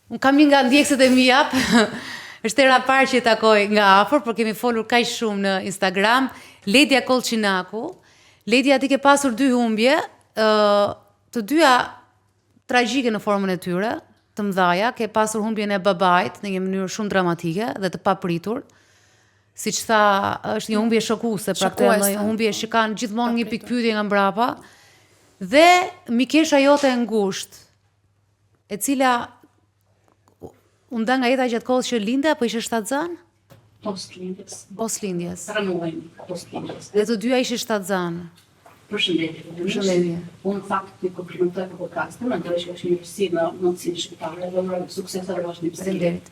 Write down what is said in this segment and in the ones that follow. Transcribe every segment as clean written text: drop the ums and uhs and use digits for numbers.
Unë kam një nga ndjekësit e mia, është era parë që e takoj nga afër, por kemi folur kaq shumë në Instagram, Ledia Kolçinaku. Ledia ti ke pasur dy humbje, të dyja tragjike në formën e tyre, të mëdhaja, ke pasur humbjen e babait në një mënyrë shumë dramatike dhe të papritur. Siç tha, është një humbje shokuese, pra këtë një humbje që kanë gjithmonë një pikë pyetje nga mbrapa. Dhe mikesha jote e ngushtë, e cila u nda nga jeta gjatë kohës që linde apo ishe shtatzan? Post-lindjes. Post-lindjes. 3 muaj post-lindjes. Dhe të dyja ishe shtatzan. Përshëndetje. Përshëndetje. Unë fakt të komplimentoj për podcastin, mendoj që është një mirësi në mundësinë shqiptare dhe uroj sukses edhe vazhdim. Faleminderit.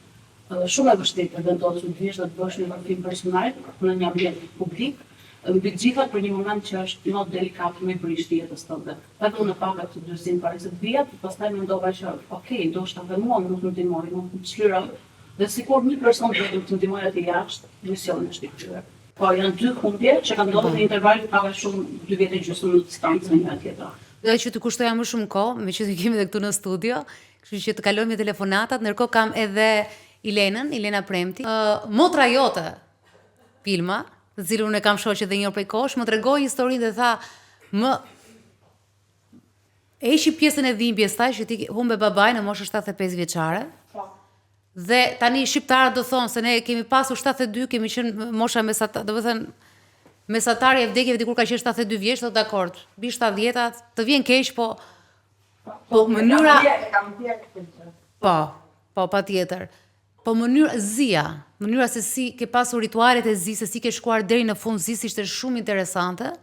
Shumë e vështirë të vendosësh të vish dhe të bësh një vërtim personal në një ambient publik, mbi të gjitha për një moment që është më delikat me brisht jetës tënde. Edhe unë paga të dyzin para se të vija, pastaj mendova që okay, ndoshta edhe mua nuk më ndihmoi, nuk më çlira. Dhe sikur një person vetëm të ndihmoj atë jashtë, misioni është i kryer. Po janë dy humbje që kanë ndodhur në interval paga shumë 2 vjet e gjysmë në distancë me njëra tjetra. Dhe që të kushtoja më shumë kohë, meqenëse kemi edhe këtu në studio, kështu që të kalojmë me telefonatat, ndërkohë kam edhe Ilena Premti. Motra jote, Pilma, të cilën unë e kam shoqë dhe një prej kohësh, më tregoi historinë dhe tha, e ishi pjesën e dhimbjes taj që ti humbe babaj në moshën 75 vjeçare. Dhe tani shqiptarët do thonë se ne kemi pasur 72, kemi qenë mosha mesatare, do të thënë mesatari e vdekjeve dikur ka qenë 72 vjeç, thotë dakord, bi 70, të vjen keq, po mënyra po patjetër. Po mënyra se si ke pasur ritualet e zi, se si ke shkuar deri në fund zi, ishte shumë interesante.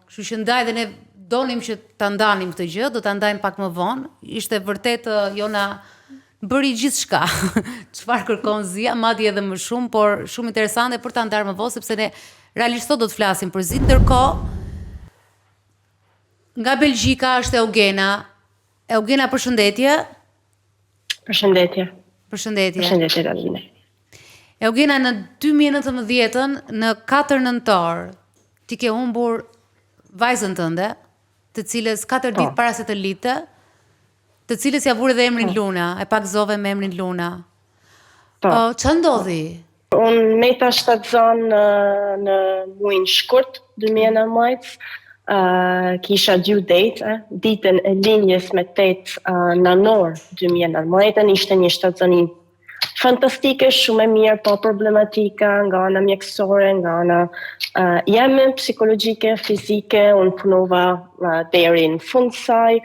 Kështu që ndaj dhe ne donim që ta ndanim këtë gjë, do ta ndajmë pak më vonë. Ishte vërtet Jona bëri gjithçka. Çfarë kërkon zia, madje edhe më shumë, por shumë interesante për ta ndarë më vonë, sepse ne realisht sot do të flasim për zi. Ndërkohë, nga Belgjika është Eugena. Eugena, përshëndetje. Përshëndetje. Përshëndetje. Përshëndetje, Radine. Eugena, në 2019-ën, në 4 nëntor, ti ke humbur vajzën tënde, të cilës 4 ditë para se të lite, të cilës ja vure dhe emrin Luna, e pak zove me emrin Luna. Që ndodhi? Unë meta shtatzan në muajin shkurt, 2019, kisha due date, ditën e linjes me 8 nënor 2019, ishte një shtatzanim fantastike, shumë e mirë, po problematika nga ana mjekësore, nga ana jeme psikologjike, fizike, unë punova deri në fund saj.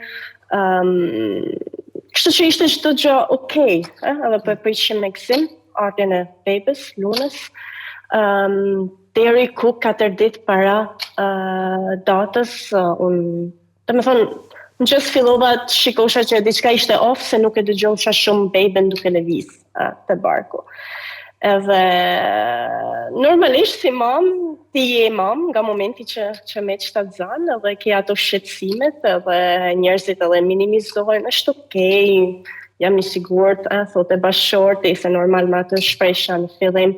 Kështu që ishte çdo gjë okay, edhe po e prishim me gëzim ardhen e bebes, Lunës. Deri ku 4 ditë para datës, unë në qësë fillova të shikosha që diçka ishte off, se nuk e dëgjosha shumë beben duke lëviz të barku. Edhe normalisht si mam, ti je mam nga momenti që me shtatzan, edhe ke ato shqetësimet, edhe njerëzit edhe minimizojnë, është okay, jam i sigurt, thotë e bashkëshorti, se normal me atë shpresha në fillim,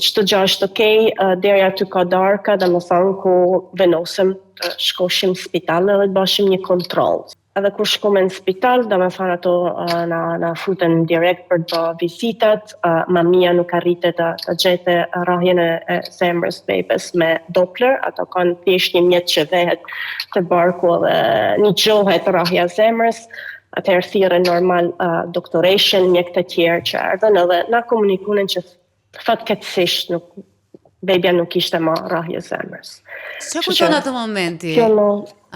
çdo gjë është okay, deri aty ka darka, domethënë ku vendosim të shkoshim në spital edhe të bashim një kontroll. Edhe kur shkome në spital, domethënë ato na futën direkt për të vizitat, mamia nuk arrite të gjete rrahjen e zemrës bebes me Doppler, ato kanë thjesht një mjet që vehet të barku dhe një gjohet rrahja zemrës. Atëherë thirrën normal doktoreshën, mjek të tjerë që erdhën edhe na komunikuan që fatkeqësisht bebja nuk ishte më rrahje zemrës. Çfarë kujton atë momenti?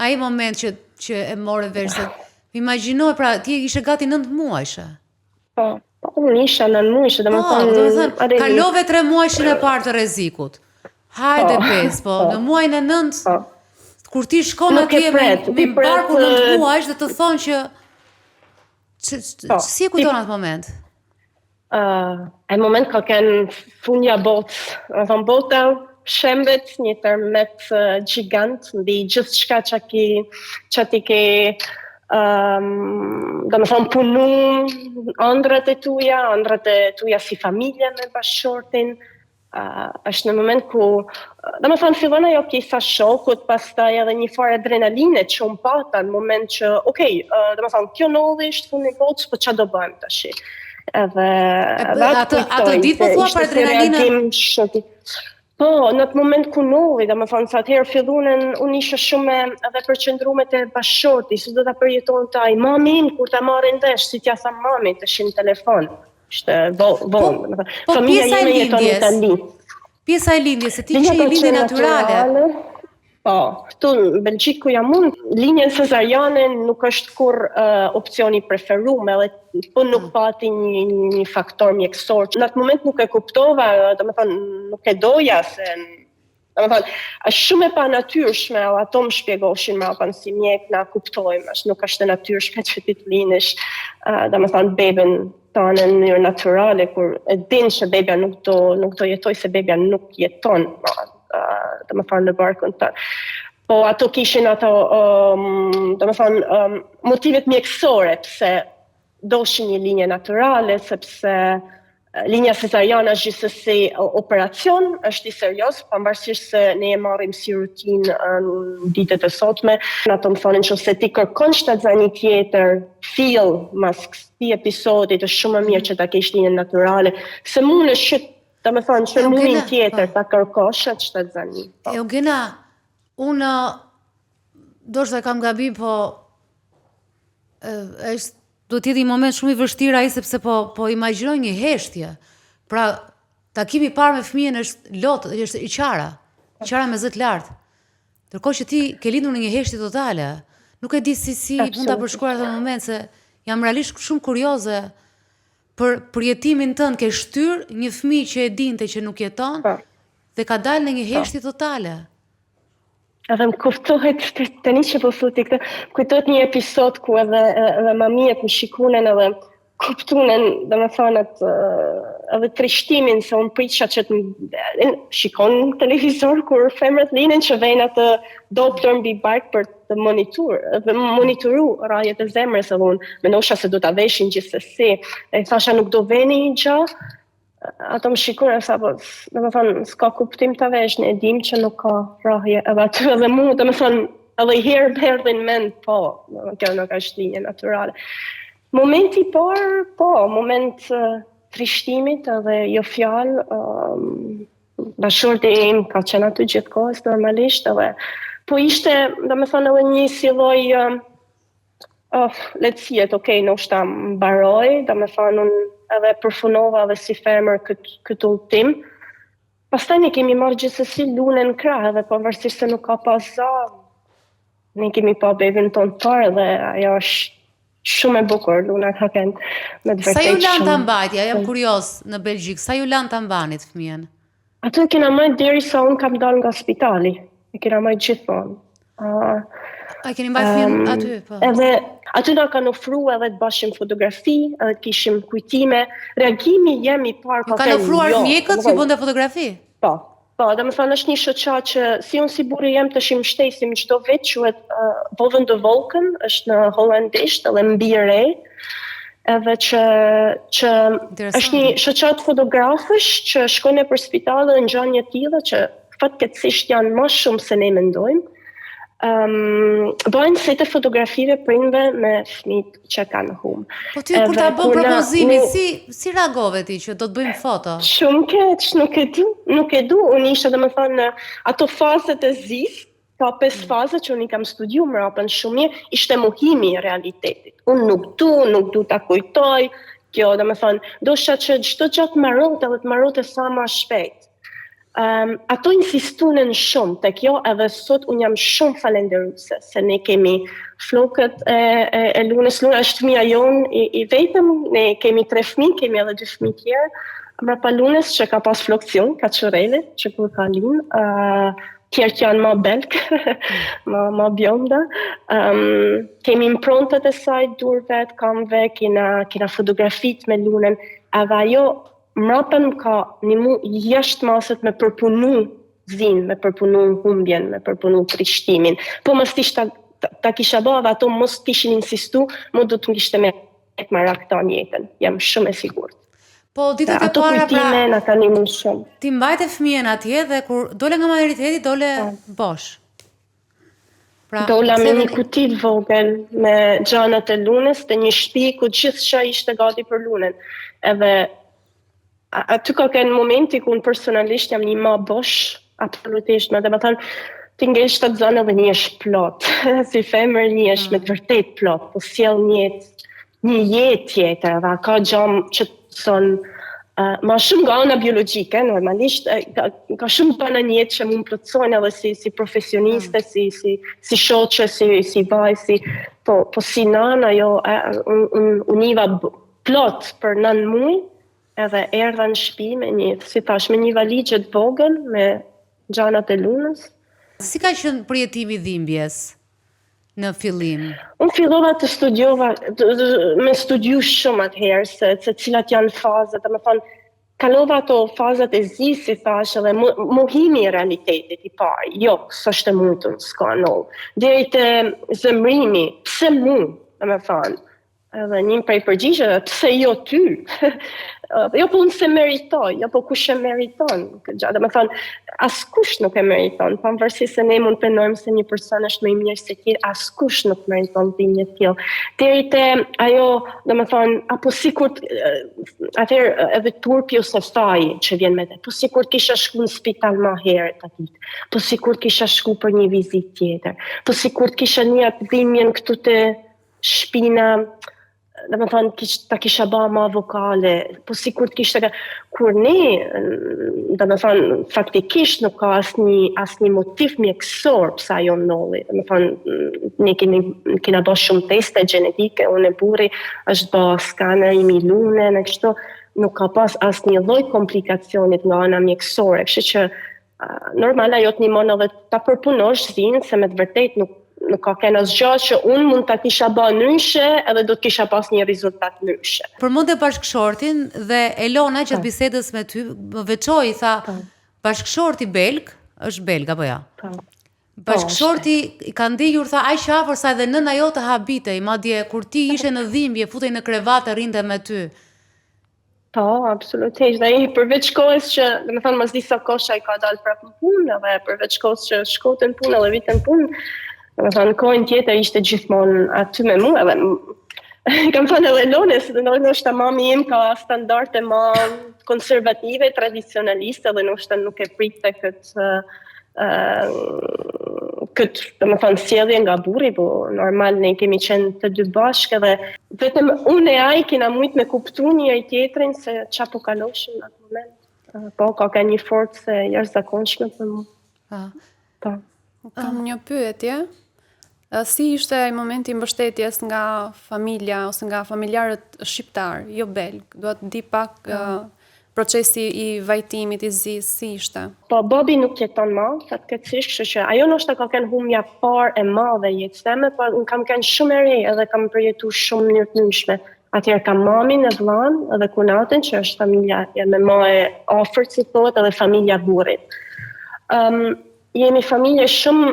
Ai moment që e morë vesh se imagjinoj, pra ti ishe gati 9 muajshe. Po, unë isha 9 muajshe, domethënë kalove 3 muajshin e parë të rrezikut. Hajde 5, po në muajin e 9 kur ti shkon atje me barku 9 muajsh dhe të thonë që si e kujton atë moment? Ai moment ka qenë fundja botës. Domethënë bota shembet një tërmet gjigant mbi gjithçka që ti ke domethënë punu ëndrat e tuja si familje me bashkëshortin, është në moment ku, dhe më thonë, fillon ajo pjesa shokut, pastaj edhe një farë adrenaline që unë pata në moment që, dhe më thonë, kjo ndodhi ishte fundi i botës, po çfarë do bëjmë tash? Edhe atë ditë po thua për adrenalinën? Po, në atë moment ku ndodhi, dhe më thonë, sa atëherë fillunen, unë isha shumë edhe përqendruar te bashorti, si do ta përjetonte ai, mamin kur ta marrin vesh, si t'ja tha mamit, tash në telefon. Ishte vonë. Po pjesa e lindjes. Pjesa e lindjes, se ti që i lindje natyrale. Po, këtu në Belgjik ku jam unë, linja cesariane nuk është kur opcioni preferuar, edhe po nuk pati një faktor mjekësor. Në atë moment nuk e kuptova, domethënë nuk e doja se domethënë është shumë e panatyrshme, ato më shpjegoshin më pas si mjek na kuptojmë, nuk është e natyrshme që ti të linësh domethënë beben tonë në mënyrë natyrale kur e din që bebja nuk do jetoj se bebja nuk jeton. Dhe më thonë në barkën të. Po ato kishin ato, dhe më thonë, motivet mjekësore pse doshin një linje naturale, sepse linja cesariana është gjithsesi operacion, është i serios, pavarësisht se ne e marrim si rutinë në ditët e sotme. Ato më thonin që se ti kërkon shtatzani tjetër, fill mas këtij episodi, është shumë më mirë që ta kesh linjen naturale, se mundesh që dhe me thonë që munin tjetër ta kërkosh atë shtatzani. Eugena, unë do shta kam gabi, po do t'jeti një moment shumë i vështirë ai sepse po imagjinoj një heshtje. Pra, takimi i parë me fëmijën është lotë, është i qara me zë të lartë. Ndërkohë që ti ke lindur në një heshtje totale. Nuk e di si mund ta përshkruaj atë moment, se jam realisht shumë kurioze për jetimin tënd. Ke shtyr një fëmijë që e dinte që nuk jeton dhe ka dalë në një heshtje totale. Edhe më kuptohet tani që po thotë këtë, kujtohet një episod ku edhe mamijet më shikonin edhe kuptunen, domethënë edhe trishtimin se unë prisha që të shikon televizor kur femrat linin që vejnë atë doktor mbi bark për të monitoru rrjetet e zemrës, edhe unë mendosha se do ta veshin gjithsesi. E thasha nuk do veni gjë. Ato më shikojnë e sa po, domethënë s'ka kuptim ta vesh, ne e dim që nuk ka rrahje, edhe aty edhe mu, domethënë edhe herë berdhin mend, po, kjo nuk është linje natyrale. Momenti parë, po, moment trishtimit edhe jo fjalë, bashorti im ka qenë aty gjithkohës normalisht, edhe po ishte, domethënë edhe një si lloj letësiet, ndoshta mbaroj, domethënë unë edhe përfunova edhe si femër këtë udhtim. Pastaj ne kemi marrë gjithsesi lunën në krah, edhe pavarësisht se nuk ka pas zavë. Ne kemi pa bebin ton parë dhe ajo është shumë e bukur, luna ka kënd me të vërtetë. Sa ju lan ta mbajtja, jam kurioz në Belgjik, sa ju lan ta mbanit fëmijën? Atë kena marrë derisa unë kam dalë nga spitali. E kena marrë gjithmonë. A keni mbajtur fëmijën aty, po? Edhe aty na kanë ofruar edhe të bashim fotografi, edhe të kishim kujtime. Reagimi jam i parë ka kanë ofruar mjekët që bënte fotografi? Po, domethënë është një shoqat që si unë si burri jam të shimshtesim çdo vit, quhet Boven de Wolken, është në holandisht edhe mbi re. Edhe që është një shoqat fotografësh që shkojnë për spitale dhe ngjan një tillë që fatkeqësisht janë më shumë se ne mendojmë. Bëjnë sete fotografive prindve me fëmijët që kanë humbë. Po ty kur ta bën propozimin, si reagove ti që do të bëjmë foto? Shumë keq, nuk e du. Unë isha domethënë ato fazet e zis, ka 5 faza që unë i kam studiu mbrapën shumë mirë, ishte mohimi i realitetit. Unë nuk du ta kujtoj, kjo domethënë, dosha që çdo gjë të marrote edhe të marrote sa më shpejt. Ato insistunen shumë tek kjo, edhe sot unë jam shumë falenderuese se ne kemi flokët e lunës. Luna është fëmia jon i vetëm, ne kemi 3 fëmijë, kemi edhe 2 fëmijë tjerë mbrapa lunës që ka pas flokcion, ka çorele, që kur ka linë, tjerë që janë më belk, më bjonda. Kemi improntat e saj, durve, kamve, kena fotografit me lunën, edhe ajo mrapën ka një mu jashtë maset me përpunu zinë, me përpunu humbjen, me përpunu trishtimin. Po mos ta kisha bërë dhe ato mos kishin insistu, më do të kishte me marak ta njëtën. Jam shumë e sigurt. Po ditët e Ato para kujtime na kanë ndihmuar shumë. ti mbajte fëmijën atje dhe kur dole nga materniteti dole bosh. Pra, Dola me pse një veni- kuti të vogël me gjanat e lunës të një shtëpi ku gjithçka ishte gati për lunën. Edhe aty ka qenë momenti ku unë personalisht jam një ma bosh, absolutisht, me dhe më thënë, ti ngel 7 zonë dhe një është plot. Si femër një është me të vërtet plot, po sjell një jetë tjetër, dhe ka gjam që të thonë ma shumë nga ana biologjike, normalisht, ka shumë bana një jetë që mund plotësojnë edhe si profesioniste, si shoqe, si vaj, po si nana, jo, unë iva plot për 9 muaj, edhe erdha në shtëpi me me një valigje të vogël me gjanat e lunës. Si ka qenë përjetimi i dhimbjes në fillim? Unë fillova të studiova, me studiu shumë atëherë, se cilat janë fazat, dhe me thonë, kalova ato fazat e zi, si thash, edhe mohimi i realitetit i parë. Jo, s'është e mundun, s'ka nol. Deri te zemrimi, pse mu, dhe me thonë. Edhe një prej përgjigjeve, pse jo ty? Jo po unë se meritoj, jo po kush e meriton. Dhe me thonë, askush nuk e meriton, pavarësisht se ne mund të mendojmë se një person është më i mirë se tjetri, askush nuk meriton dhimbje të tillë. Deri te ajo, dhe me thonë, apo sikur atëherë edhe turpi ose faji që vjen me te, po sikur kisha shku në spital më herët aty, po sikur kisha shku për një vizitë tjetër, po sikur kisha një dhimbjen këtu te shpina, dhe me thonë, ta kisha ba ma vokale, po si kur t'kishte, kur ne, dhe me thonë, faktikisht nuk ka asni motiv mjekësor pësa jo ndolli, dhe me thonë, ne kena ba shumë teste genetike, unë e buri, është ba skaner i milune, në kështu, nuk ka pas asni lloj komplikacionit nga ana mjekësore, kështu që normal ajo të nimon edhe ta përpunosh zinë, se me të vërtet nuk ka kënë asgjë që unë mund ta kisha bërë ndryshe edhe do të kisha pas një rezultat ndryshe. Përmendë bashkëshortin dhe Elona që bisedës me ty më veçoi, tha bashkëshorti belg, është belg apo ja? Bashkëshorti i ka ndihur, tha, aq afër sa edhe nëna jote habitej, madje kur ti ishe në dhimbje, futej në krevat e rinte me ty. Po, absolutisht. Dhe përveç kohës që, dhe me thënë, mas disa kosha i ka dalë prapë në punë, dhe përveç kohës që shkote në punë edhe vitë në punë, dhe me thënë, kohën tjetër ishte gjithmonë aty me mu, edhe kam thënë edhe Lones, dhe nështë mami im ka standarde ma konservative, tradicionaliste, dhe nështë nuk e prite këtë, dhe me thënë, sjellje nga burri, po normal ne kemi qenë të dy bashkë, dhe vetëm unë e ai kena mujt me kuptu njëri tjetrin se qa po kaloshin në atë moment. Po, ka një forcë jashtëzakonshme për mu. Po. Kam një pyetje. Si ishte ai momenti i mbështetjes nga familja ose nga familjarët shqiptar, jo belg? Dua të di pak procesi i vajtimit i zis, si ishte? Po, babi nuk jeton më, fatkeqësisht, kështu që ajo nështë ka qenë humbja parë e madhe jetës time, por unë kam qenë shumë e re edhe kam përjetuar shumë mënyrë të ndryshme. Atëherë kam mamin e vllain edhe kunatin që është familja me ma e afërt, si thohet, edhe familja burrit. Jemi familje shumë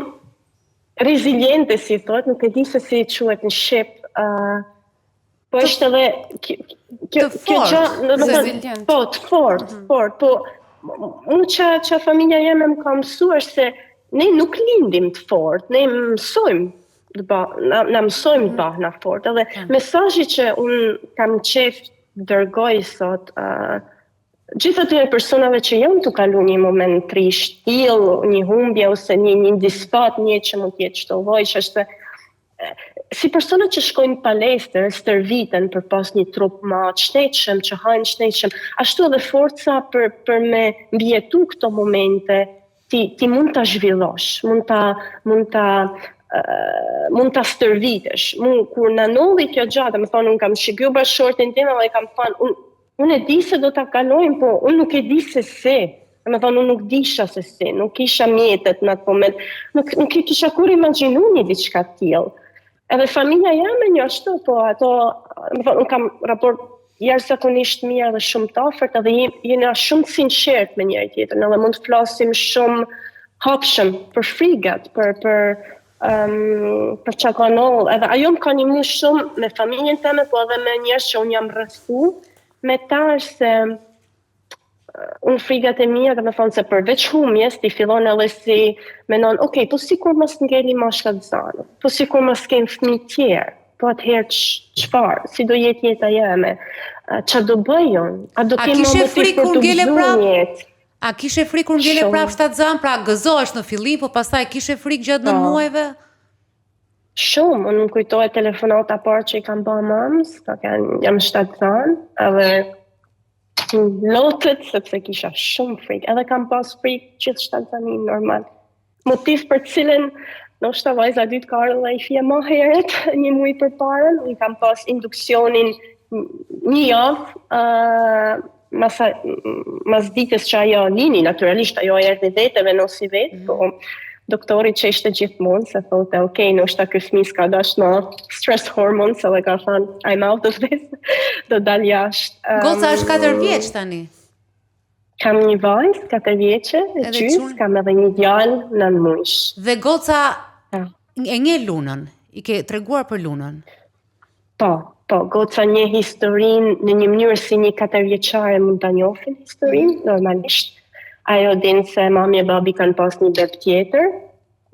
reziliente, si thotë, nuk e di se si quhet në shqip. Po është edhe të fort. Po, të fort. Po unë që familja jeme më ka mësuar se ne nuk lindim të fort, ne mësojmë na mësojmë të bahna fort. Edhe mesazhi që unë kam qef dërgoj sot, gjithë atyre personave që janë të kalu një moment trisht, një humbje ose një dispat, një që mund t'jetë shtovoj, që është si personat që shkojnë palestër, stërviten për pas një trup ma të shnetshëm, që hajnë shnetshëm, ashtu edhe forca për me mbjetu këto momente, ti mund ta zhvillosh, mund ta stërvitesh. Kur na nolli kjo gjatë, më thonë, unë kam shikju bashkëshortin tim dhe kam thënë, unë e di se do ta kalojmë, po unë nuk e di se si. Me thonë, unë nuk disha se si, nuk kisha mjetet në atë moment, nuk kisha kur imagjinu një diçka tillë. Edhe familja jame një ashtu, po ato, me thonë, unë kam raport jashtëzakonisht mirë dhe shumë të afërt, edhe jena shumë sinqert me njëri tjetrin, edhe mund të flasim shumë hapshëm për frigat, për çka ka ndodhur. Edhe ajo më ka ndihmuar shumë me familjen time, po edhe me njerëz që unë jam rrethu, me ta është se unë frigat e mia, dhe me thonë se përveç humjes, ti fillon edhe si menon, po si kur mos ngeli mashkat zanë, po si kur mos kem fëmijë tjerë, po atëherë çfarë, si do jetë jeta jeme, ç'a do bëj unë, a do kem kishe frikë kur ngele prap? jetë? A kishe frikë kur ngele prap shtatzan, pra gëzohesh në fillim, po pastaj kishe frikë gjatë 9 muajve? Shumë, unë më kujtohet telefonata parë që i kam bërë mamës, jam shtatzan, edhe lotët, sepse kisha shumë frikë, edhe kam pas frikë gjithë shtatzanin normal. Motiv për cilën, ndoshta vajza e dytë ka ardhur dhe i fje më herët, 1 muaj përpara, unë kam pas induksionin 1 javë, mas ditës që ajo lini, naturalisht ajo erdhi vetëve nosi vetë, po doktori që ishte gjithmonë, se thote, ndoshta ky fëmijë s'ka dash më stress hormones, edhe ka thënë, I'm out of this, do dal jashtë. Goca është 4 vjeç tani. Kam një vajzë, 4 vjeçe, e gjysmë, kam edhe një djalë 9 muajsh. Dhe goca e nje lunën, i ke treguar për lunën? Po, goca një historinë në një mënyrë si një 4 vjeçare mund ta njohin historinë, normalisht. Ajo din se mami e babi kanë pas një beb tjetër,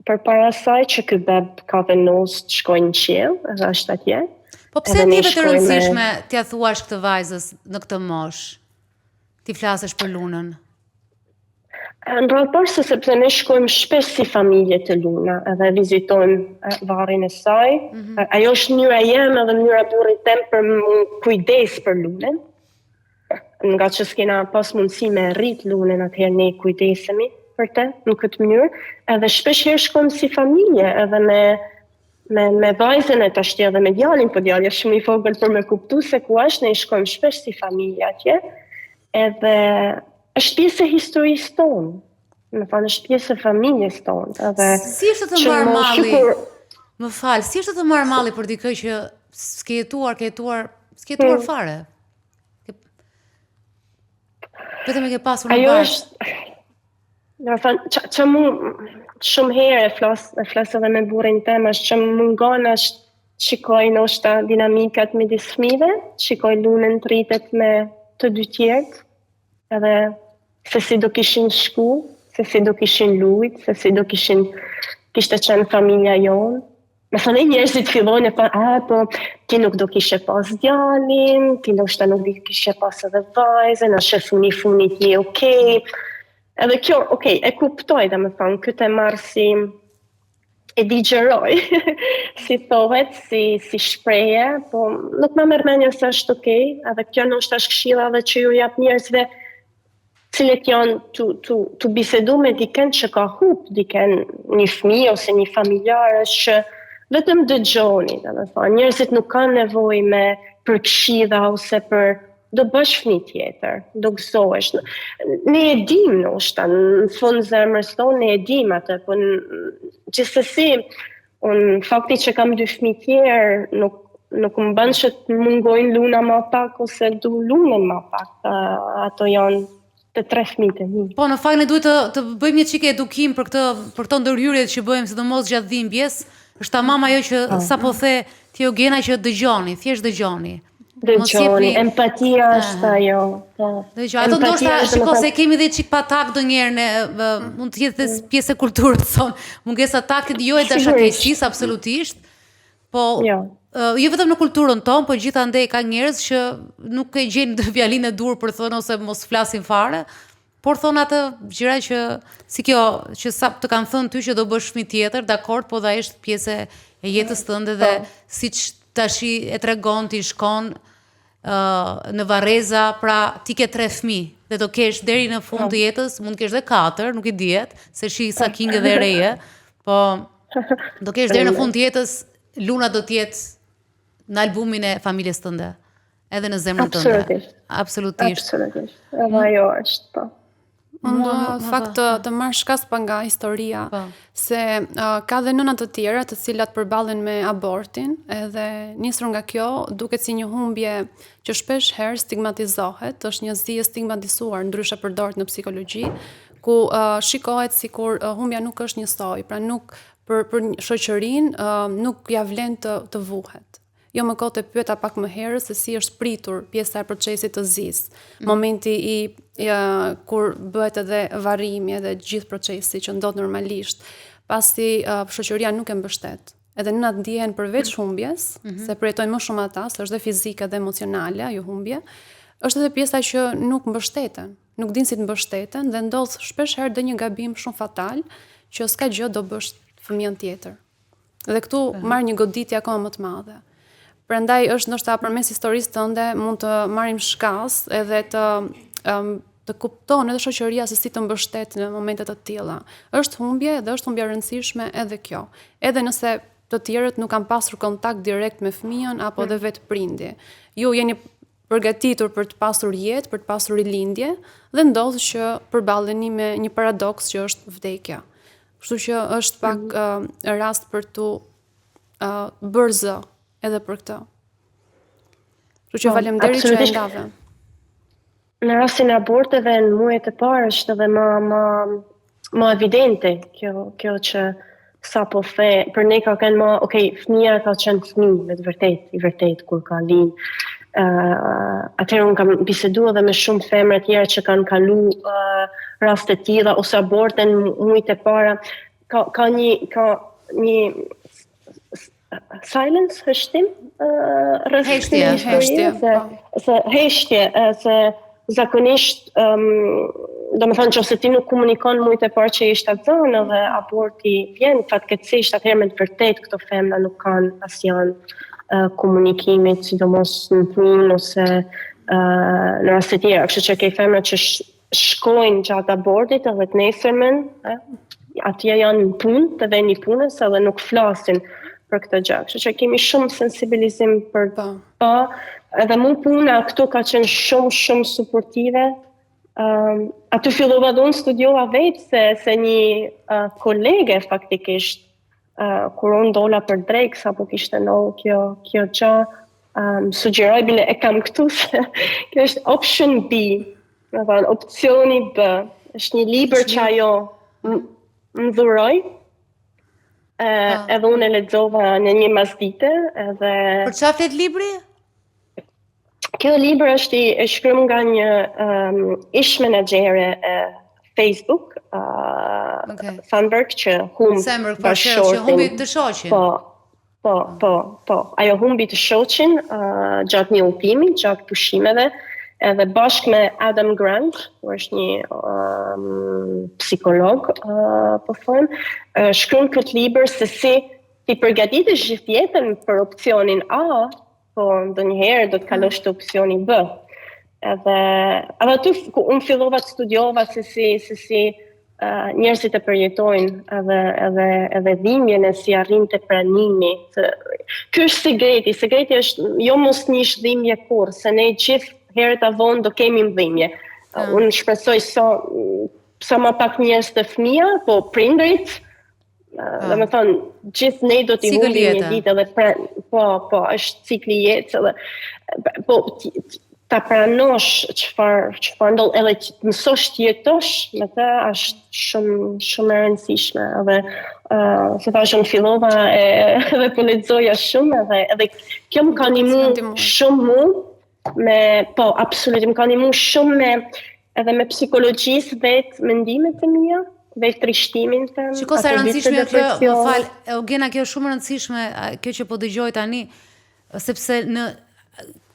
për para saj që ky beb ka vendos të shkojnë në qiell, edhe është atje. Po pse t'jeve të rëndësishme t'ja thuash këtë vajzës në këtë moshë? Ti flasësh për lunën? Në rrallë se sepse ne shkojmë shpesh si familje të Luna, edhe vizitojmë varrin e saj. Ajo është mënyra jeme edhe mënyra burrit tem për më kujdes për Lunën. Nga që s'kena pas mundësi me rrit Lunën, atëherë ne kujdesemi për te në këtë mënyrë. Edhe shpesh herë shkojmë si familje, edhe me vajzën e tashtje edhe me djalin, po djalja shumë i vogël për me kuptu se ku është, ne shkojmë shpesh si familje atje. Edhe është pjesë e historisë tonë. Më thonë, është pjesë e familjes tonë. Si është të marrë malli? Më falë, si është të marrë malli për dikë që s'ke jetuar fare? Vetëm e ke pasur në bashkë. Ajo është, në thonë, që mu shumë herë e flasë edhe me burin tem, është që mungon është shikoj ndoshta dinamikat midis fëmijëve, shikoj Lunën të rritet me të dy tjerët, edhe se si do kishin shku, se si do kishin lujt, se si do kishte qenë familja jonë. Me thënë njerëzit fillojnë e thonë, po ti nuk do kishe pas djalin, ti ndoshta nuk do kishe pas edhe vajzën, a funit je okej. Edhe kjo, e kuptoj dhe me thonë, këtë e marrë si e digjeroj, si thohet, si shpreje, po nuk më merr mendja se është okej, edhe kjo ndoshta është këshilla dhe që ju jap njerëzve cilët janë të bisedu me diken që ka hup, diken një fëmijë ose një familjar që vetëm dëgjoni, domethënë, njerëzit nuk kanë nevojë me për këshilla ose për do bësh fëmijë tjetër, do gëzohesh. Ne e dim ndoshta, në fund zemrës tonë ne e dim atë, po gjithsesi, unë fakti që kam 2 fëmijë tjerë nuk më bën që të mungojnë Luna më pak ose du Lunën më pak. Ato janë të 3 fëmijët e mi. Po, në fakt ne duhet të bëjmë një çike edukim për këto ndërhyrje që bëjmë, sidomos gjatë dhimbjes. Është tamam ajo që sapo the ti Eugena që dëgjoni, thjesht dëgjoni. Dëgjoni, empatia është ajo. Dëgjoj, ato ndoshta shikoj se kemi dhe çik patak ndonjëherë, mund të jetë pjesë e kulturës sonë. Mungesa taktit jo e dashakeqësisë absolutisht, po jo vetëm në kulturën tonë, po gjithandej ka njerëz që nuk e gjejnë fjalinë e dur për thënë ose mos flasin fare, por thonë atë gjëra që si kjo që sa të kanë thënë ty që do bësh fëmijë tjetër, dakord, po dha është pjesë e jetës tënde dhe siç tashi e tregon ti shkon në Varreza, pra ti ke 3 fëmijë dhe do kesh deri në fund të jetës, mund të kesh edhe 4, nuk i dihet, se shi sa kinge dhe reje, po do kesh deri në fund të jetës, Luna do të jetë në albumin e familjes tënde, edhe në zemrën tënde. Absolutisht. Absolutisht. Edhe ajo është, po. Në fakt të marrë shkas pa nga historia, se ka dhe nëna të tjera të cilat përballen me abortin, edhe nisur nga kjo duket si një humbje që shpesh herë stigmatizohet, është një zi e stigmatizuar, ndryshe përdoret në psikologji, ku shikohet sikur humbja nuk është njësoj, pra nuk për shoqërinë nuk ja vlen të vuhet. Jo më kote pyeta pak më herë se si është pritur pjesa e procesit të zis. Momenti kur bëhet edhe varrimi edhe gjithë procesi që ndodh normalisht, pasi shoqëria nuk e mbështet. Edhe nënat ndihen përveç humbjes, se përjetojnë më shumë ata, se është dhe fizike dhe emocionale, ajo humbje, është edhe pjesa që nuk mbështeten, nuk din si të mbështeten dhe ndodh shpesh herë dhe një gabim shumë fatal që s'ka gjë do bësh fëmijën tjetër. Dhe këtu marr një goditje akoma më të madhe. Prandaj është ndoshta përmes historisë tënde mund të marrim shkas edhe të kupton edhe shoqëria se si të mbështet në momente të tilla. Është humbje dhe është humbje e rëndësishme edhe kjo. Edhe nëse të tjerët nuk kanë pasur kontakt direkt me fëmijën apo edhe vetë prindi. Ju jeni përgatitur për të pasur jetë, për të pasur rilindje dhe ndodh që përballeni me një paradoks që është vdekja. Kështu që është pak rast për të bërë zë edhe për këtë. Kështu që faleminderit që e ndave. Në rastin e aborteve në muajt e parë është edhe më evidente kjo që sa po the, për ne ka qenë më, fëmia ka qenë fëmijë, me të vërtet kur ka lind. Atëherë unë kam biseduar edhe me shumë femra tjera që kanë kalu raste të tilla ose aborte në muajt e para. Ka një silence, heshtim? Heshtje, se zakonisht, do me thënë që ose ti nuk komunikon mujt e parë që ishte atë zënë dhe aborti vjen, fatkeqësisht atëherë me të vërtet këto femra nuk kanë asnjë komunikimit, sidomos në punë ose në raste tjera. Kështu që ke femra që shkojnë gjatë abortit edhe të nesërmen, atje janë në punë, të veni punës edhe nuk flasin për këtë gjë. Kështu që kemi shumë sensibilizim për edhe mu puna këtu ka qenë shumë suportive. Aty fillova dhe unë studiova vetë se një kolege faktikisht, kur unë dola për drejk, sa po kishte kjo gjë, sugjeroj bile e kam këtu se kjo është option B, opcioni B, është një libër që ajo më dhuroj, edhe unë e lexova në një masdite. Për çfarë flet libri? Kjo libër është i shkruar nga një ish menaxhere e Facebook, Thunberg, që humbi të shoqin. Po. Ajo humbi të shoqin gjatë një udhimi, gjatë pushimeve, edhe bashkë me Adam Grant, ku është një psikolog, po them, shkruan këtë libër se si ti përgatitesh gjithë jetën për opcionin A, po ndonjëherë do të kalosh te opsioni B. Edhe aty unë fillova të studiova se si njerëzit e përjetojnë edhe dhimbjen e si arrin të pranimi. Ky është segreti është jo mos nish dhimbje kurrë, se ne gjithë herët avon do kemi dhimbje. Unë shpresoj sa më pak njerëz të fëmija, po prindrit, dhe me thonë, gjithë ne do t'i humbim një ditë edhe është cikli jetë po ta pranosh çfarë ndodh edhe të mësosh të jetosh me të është shumë e rëndësishme edhe se thashë në fillova edhe po lexoja shumë edhe kjo më ka ndihmuar shumë absolutisht më ka ndihmuar shumë edhe me psikologjisë vetë mendimet e mia, vetë trishtimin të më. Shiko sa rëndësishme kjo, më fal, Eugena, kjo është shumë rëndësishme, kjo që po dëgjoj tani, sepse në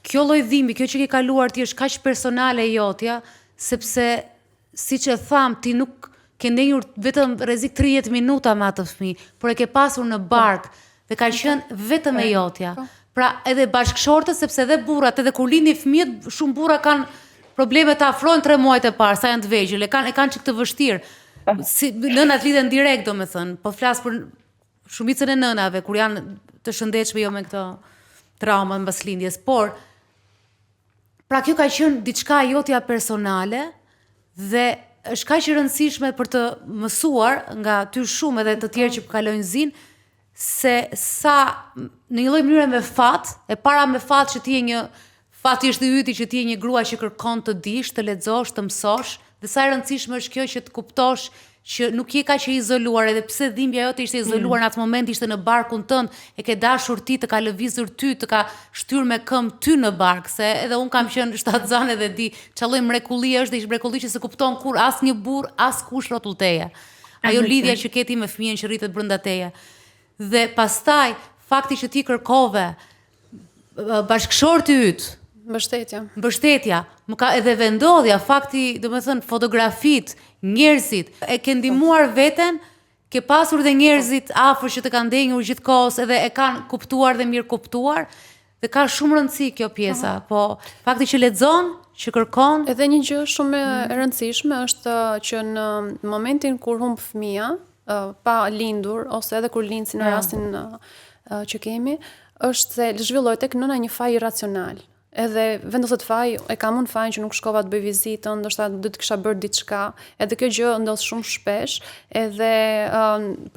kjo lloj dhimbje, kjo që ke kaluar ti është kaq personale jotja, sepse siç e tham, ti nuk ke ndenjur vetëm rrezik 30 minuta me atë fëmijë, por e ke pasur në bark dhe ka qenë vetëm e jotja. Pra edhe bashkëshortët, sepse edhe burrat, edhe kur lindin fëmijët, shumë burra kanë probleme të afrojnë 3 muajt e parë, sa janë të vegjël, e kanë çik të vështirë. Si nënat lidhen direkt, domethënë, po flas për shumicën e nënave kur janë të shëndetshme jo me këtë trauma mbas lindjes, por pra kjo ka qenë diçka jotja personale dhe është kaq e rëndësishme për të mësuar nga ty shumë edhe të tjerë që kalojnë zin se sa në një lloj mënyre me fat, e para me fat që ti je një fati është i yti që ti je një grua që kërkon të dish, të lexosh, të mësosh, dhe sa e rëndësishme është kjo që të kuptosh që nuk je kaq e izoluar, edhe pse dhimbja jote ishte izoluar në atë moment, ishte në barkun tënd, e ke dashur ti, të ka lëvizur ty, të ka shtyr me këmbë ty në bark, se edhe un kam qenë shtatzane dhe di çalloj mrekulli është, dhe ish mrekulli që se kupton kur asnjë burr, askush rrotull teje. Ajo lidhja që ke ti me fëmijën që rritet brenda teje. Dhe pastaj fakti që ti kërkove bashkëshorti yt, mbështetja, më ka edhe vendodhja, fakti, domethënë fotografit, njerëzit, e ke ndihmuar veten, ke pasur dhe njerëzit afër që të kanë ndenjur gjithkohës, edhe e kanë kuptuar dhe mirë kuptuar, dhe ka shumë rëndësi kjo pjesa, po fakti që lexon, që kërkon. Edhe një gjë shumë e rëndësishme është që në momentin kur humb fëmia, pa lindur ose edhe kur lind si në rastin që kemi, është se zhvilloi tek nëna një faj irracional. Edhe vendoset faj, e kam unë fajin që nuk shkova të bëj vizitën, ndoshta do të kisha bërë diçka, edhe kjo gjë ndodh shumë shpesh, edhe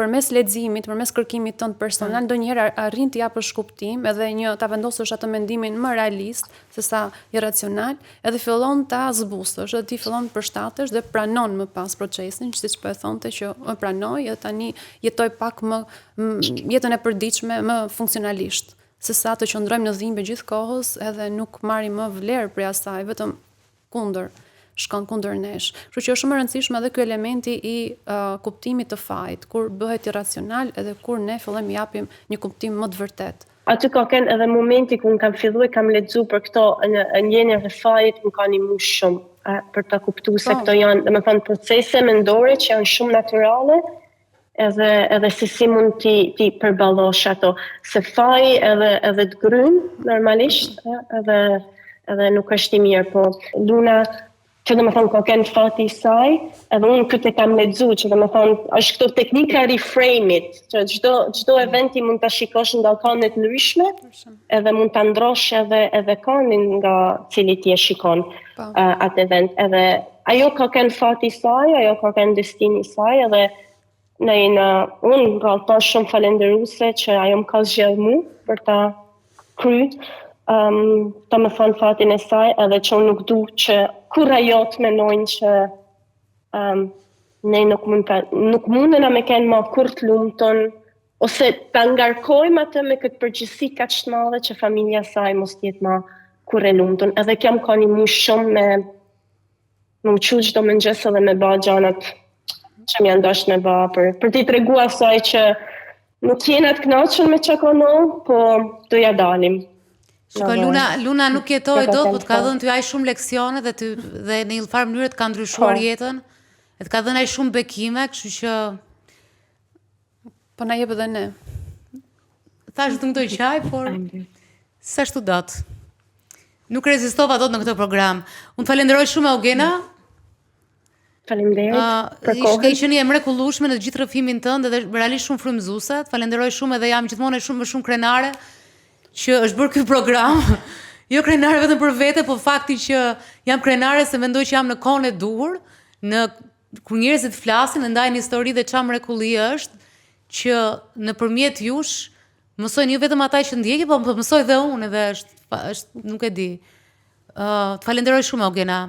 përmes leximit, përmes kërkimit tënd personal, ndonjëherë arrin të japësh kuptim, edhe ta vendosësh atë mendimin më realist se sa irracional, edhe fillon ta zbusësh, edhe ti fillon të përshtatesh dhe pranon më pas procesin, siç po e thonte që më pranoj, edhe tani jetoj pak më jetën e përditshme, më funksionalisht. Se sa të qëndrojmë në dhimbje gjithë kohës edhe nuk marrim më vlerë për asaj, vetëm shkon kundër nesh. Kështu që është shumë e rëndësishme edhe ky elementi i kuptimit të fajit, kur bëhet irracional edhe kur ne fillojmë japim një kuptim më të vërtet. Aty ka qenë edhe momenti ku kam filluar kam lexuar për këto ndjenjat e fajit, më kanë ndihmuar shumë për ta kuptuar se këto janë, domethënë procese mendore që janë shumë natyrale. Edhe si mund ti përballosh ato, se faji edhe të gryn normalisht, edhe nuk është i mirë, po Luna që domethënë ka kënë fati i saj, edhe unë këtë e kam lexuar, që domethënë është këto teknika reframe-it, që çdo eventi mund ta shikosh nga kane të ndryshme, edhe mund ta ndrosh edhe kanin nga cili ti e shikon atë event, edhe ajo ka kënë fati i saj, ajo ka kënë destini i saj, edhe unë rrallëta shumë falenderuese që ajo më ka zgjedhur mu për ta kryer, ta më thonë fatin e saj, edhe që unë nuk du që kur ajo të menojnë që ne nuk mundena me kenë ma kur të lumëton, ose ta ngarkojmë atë me këtë përgjithësi kaq të madhe që familja saj mos jetë ma kur e lumëton. Edhe kjo më ka ndihmuar shumë me u çu çdo mëngjes edhe me ba gjanat që më janë dashur me ba, për t'i treguar asaj që nuk jena të kënaqur me çka ka ndodhur, po do ja dalim. Shiko, Luna nuk jetoi dot, po të ka dhënë ty aq shumë leksione dhe në një farë mënyrë të ka ndryshuar jetën, e të ka dhënë aq shumë bekime, kështu që po na jep edhe ne. Thash të ndoj qaj, por s'ashtu dot. Nuk rezistova dot në këtë program. Unë falenderoj shumë Eugena. Faleminderit për kohën. Ishte qenë e mrekullueshme në gjithë rrëfimin tënd dhe realisht shumë frymëzuese. Falenderoj shumë edhe jam gjithmonë më shumë krenare që është bërë ky program. Jo krenare vetëm për vete, po fakti që jam krenare se mendoj që jam në kohën e duhur, kur njerëzit flasin, ndajnë histori dhe çfarë mrekulli është që nëpërmjet jush mësojnë jo vetëm ata që ndjekin, po mësoj dhe unë, edhe është nuk e di. Të falenderoj shumë Eugena.